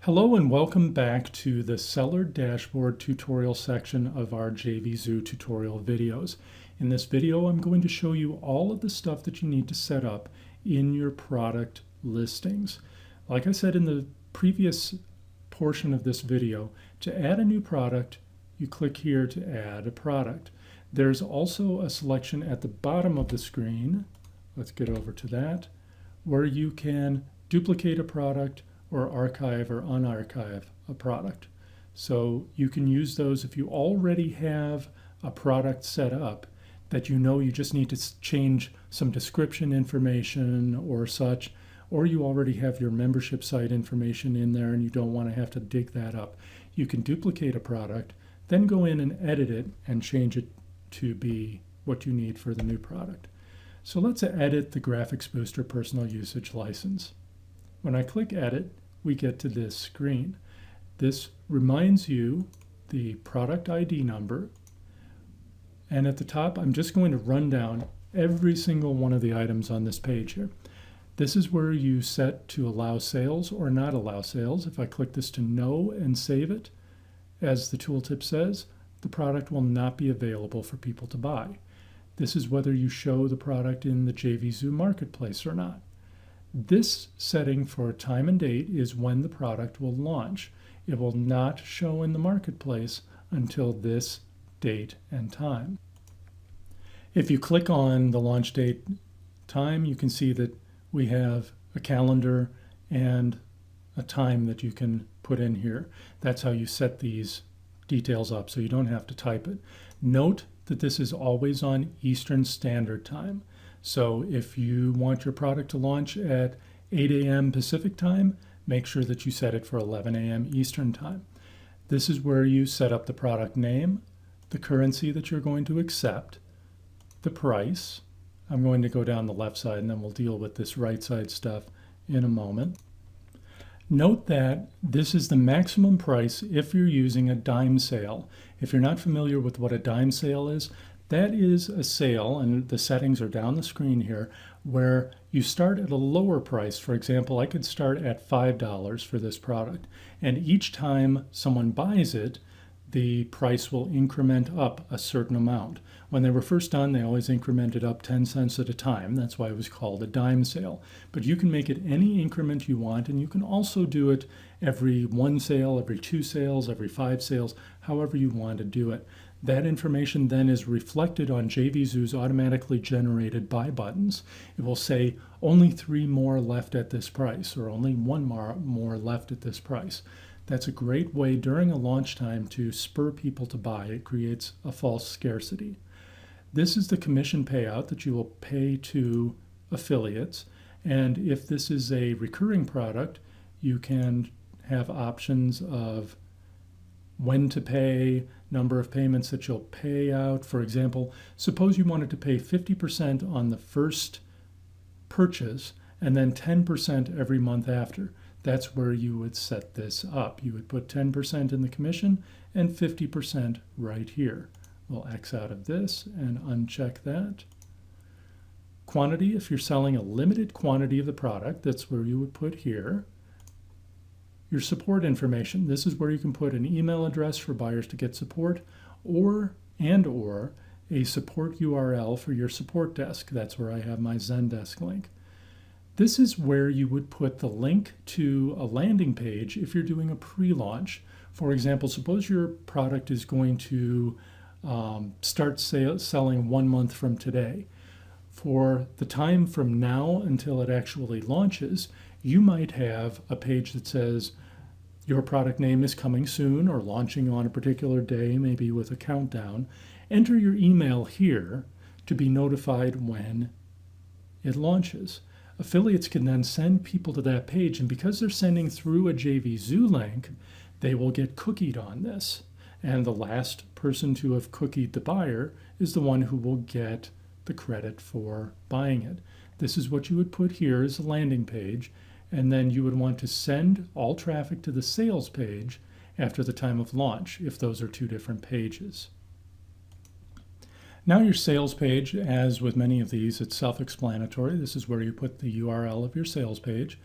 Hello and welcome back to the Seller Dashboard tutorial section of our JVZoo tutorial videos. In this video, I'm going to show you all of the stuff that you need to set up in your product listings. Like I said in the previous portion of this video, to add a new product, you click here to add a product. There's also a selection at the bottom of the screen, let's get over to that, where you can duplicate a product or archive or unarchive a product. So you can use those if you already have a product set up that you know you just need to change some description information or such, or you already have your membership site information in there and you don't want to have to dig that up. You can duplicate a product, then go in and edit it and change it to be what you need for the new product. So let's edit the Graphics Booster personal usage license. When I click Edit, we get to this screen. This reminds you the product ID number, and at the top I'm just going to run down every single one of the items on this page here. This is where you set to allow sales or not allow sales. If I click this to No and save it, as the tooltip says, the product will not be available for people to buy. This is whether you show the product in the JVZoo marketplace or not. This setting for time and date is when the product will launch. It will not show in the marketplace until this date and time. If you click on the launch date time, you can see that we have a calendar and a time that you can put in here. That's how you set these details up, so you don't have to type it. Note that this is always on Eastern Standard Time. So if you want your product to launch at 8 a.m. Pacific time, make sure that you set it for 11 a.m. Eastern time. This is where you set up the product name, the currency that you're going to accept, the price. I'm going to go down the left side and then we'll deal with this right side stuff in a moment. Note that this is the maximum price if you're using a dime sale. If you're not familiar with what a dime sale is, that is a sale, and the settings are down the screen here, where you start at a lower price. For example, I could start at $5 for this product, and each time someone buys it, the price will increment up a certain amount. When they were first done, they always incremented up 10 cents at a time. That's why it was called a dime sale. But you can make it any increment you want, and you can also do it every 1 sale, every 2 sales, every 5 sales, however you want to do it. That information then is reflected on JVZoo's automatically generated buy buttons. It will say only 3 more left at this price, or only 1 more left at this price. That's a great way during a launch time to spur people to buy. It creates a false scarcity. This is the commission payout that you will pay to affiliates. And if this is a recurring product, you can have options of when to pay, number of payments that you'll pay out. For example, suppose you wanted to pay 50% on the first purchase and then 10% every month after. That's where you would set this up. You would put 10% in the commission and 50% right here. We'll X out of this and uncheck that. Quantity, if you're selling a limited quantity of the product, that's where you would put here. Your support information, this is where you can put an email address for buyers to get support, or a support URL for your support desk. That's where I have my Zendesk link. This is where you would put the link to a landing page if you're doing a pre-launch. For example, suppose your product is going to start selling 1 month from today. For the time from now until it actually launches, you might have a page that says your product name is coming soon or launching on a particular day, maybe with a countdown. Enter your email here to be notified when it launches. Affiliates can then send people to that page, and because they're sending through a JVZoo link, they will get cookied on this. And the last person to have cookied the buyer is the one who will get the credit for buying it. This is what you would put here as a landing page, and then you would want to send all traffic to the sales page after the time of launch, if those are 2 different pages. Now your sales page, as with many of these, it's self-explanatory. This is where you put the URL of your sales page.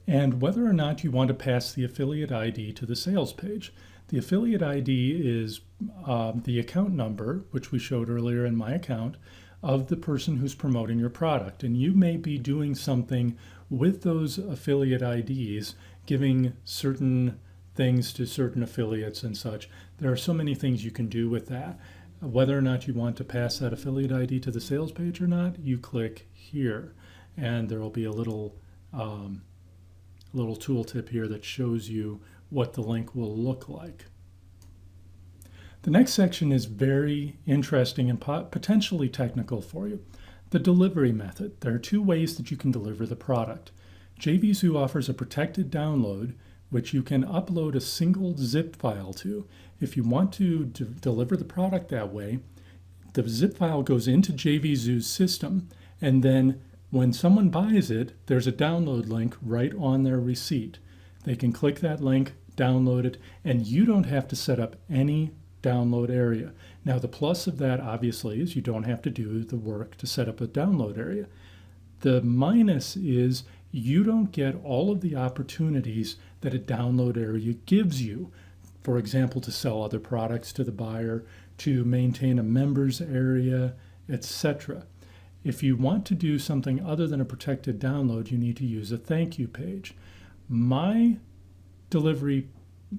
and whether or not you want to pass the affiliate ID to the sales page. The affiliate ID is the account number, which we showed earlier in my account, of the person who's promoting your product. And you may be doing something with those affiliate IDs, giving certain things to certain affiliates and such. There are so many things you can do with that. Whether or not you want to pass that affiliate ID to the sales page or not, you click here, and there will be a little tooltip here that shows you what the link will look like. The next section is very interesting and potentially technical for you. The delivery method. There are two ways that you can deliver the product. JVZoo offers a protected download, which you can upload a single zip file to. If you want to deliver the product that way, the zip file goes into JVZoo's system, and then when someone buys it, there's a download link right on their receipt. They can click that link, download it, and you don't have to set up any download area. Now, the plus of that obviously is you don't have to do the work to set up a download area. The minus is you don't get all of the opportunities that a download area gives you. For example, to sell other products to the buyer, to maintain a members area, etc. If you want to do something other than a protected download, you need to use a thank you page. My delivery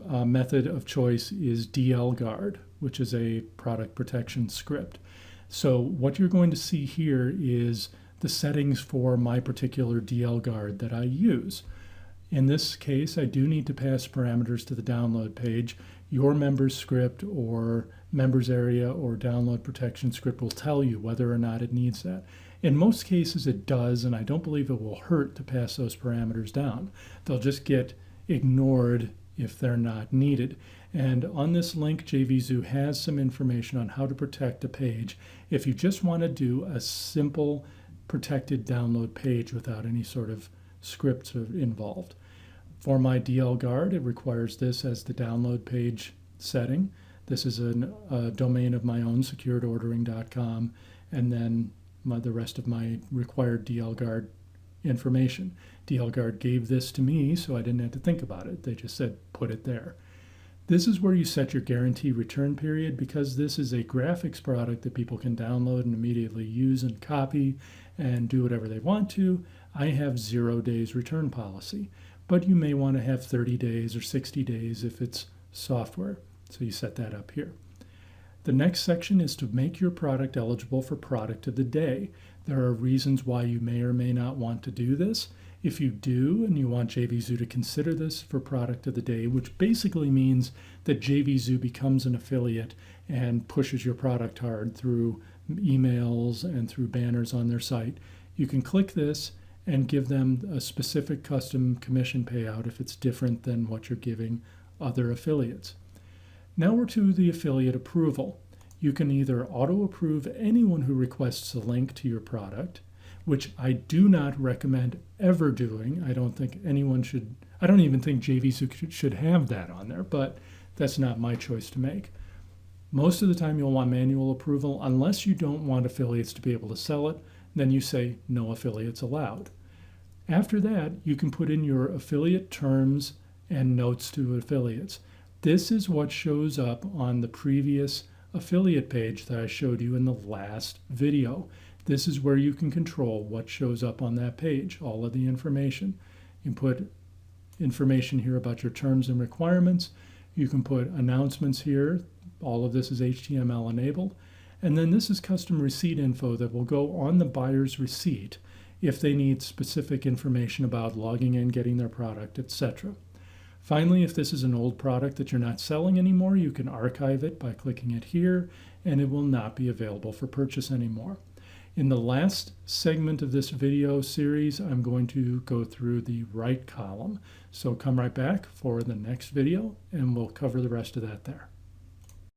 method of choice is DL Guard, which is a product protection script. So what you're going to see here is the settings for my particular DL Guard that I use. In this case, I do need to pass parameters to the download page. Your members script or members area or download protection script will tell you whether or not it needs that. In most cases it does, and I don't believe it will hurt to pass those parameters down. They'll just get ignored if they're not needed. And on this link, JVZoo has some information on how to protect a page if you just want to do a simple protected download page without any sort of scripts involved. For my DL Guard, it requires this as the download page setting. This is a domain of my own, securedordering.com, and then the rest of my required DL Guard information. DL Guard gave this to me, so I didn't have to think about it. They just said, put it there. This is where you set your guarantee return period, because this is a graphics product that people can download and immediately use and copy and do whatever they want to. I have 0 days return policy, but you may want to have 30 days or 60 days if it's software. So you set that up here. The next section is to make your product eligible for product of the day. There are reasons why you may or may not want to do this. If you do and you want JVZoo to consider this for product of the day, which basically means that JVZoo becomes an affiliate and pushes your product hard through emails and through banners on their site, you can click this and give them a specific custom commission payout if it's different than what you're giving other affiliates. Now we're to the affiliate approval. You can either auto-approve anyone who requests a link to your product, which I do not recommend ever doing. I don't think anyone should, I don't even think JVZoo should have that on there, but that's not my choice to make. Most of the time you'll want manual approval unless you don't want affiliates to be able to sell it. Then you say no affiliates allowed. After that, you can put in your affiliate terms and notes to affiliates. This is what shows up on the previous affiliate page that I showed you in the last video. This is where you can control what shows up on that page, all of the information. You can put information here about your terms and requirements. You can put announcements here. All of this is HTML enabled. And then this is custom receipt info that will go on the buyer's receipt if they need specific information about logging in, getting their product, etc. Finally, if this is an old product that you're not selling anymore, you can archive it by clicking it here, and it will not be available for purchase anymore. In the last segment of this video series, I'm going to go through the right column. So come right back for the next video, and we'll cover the rest of that there.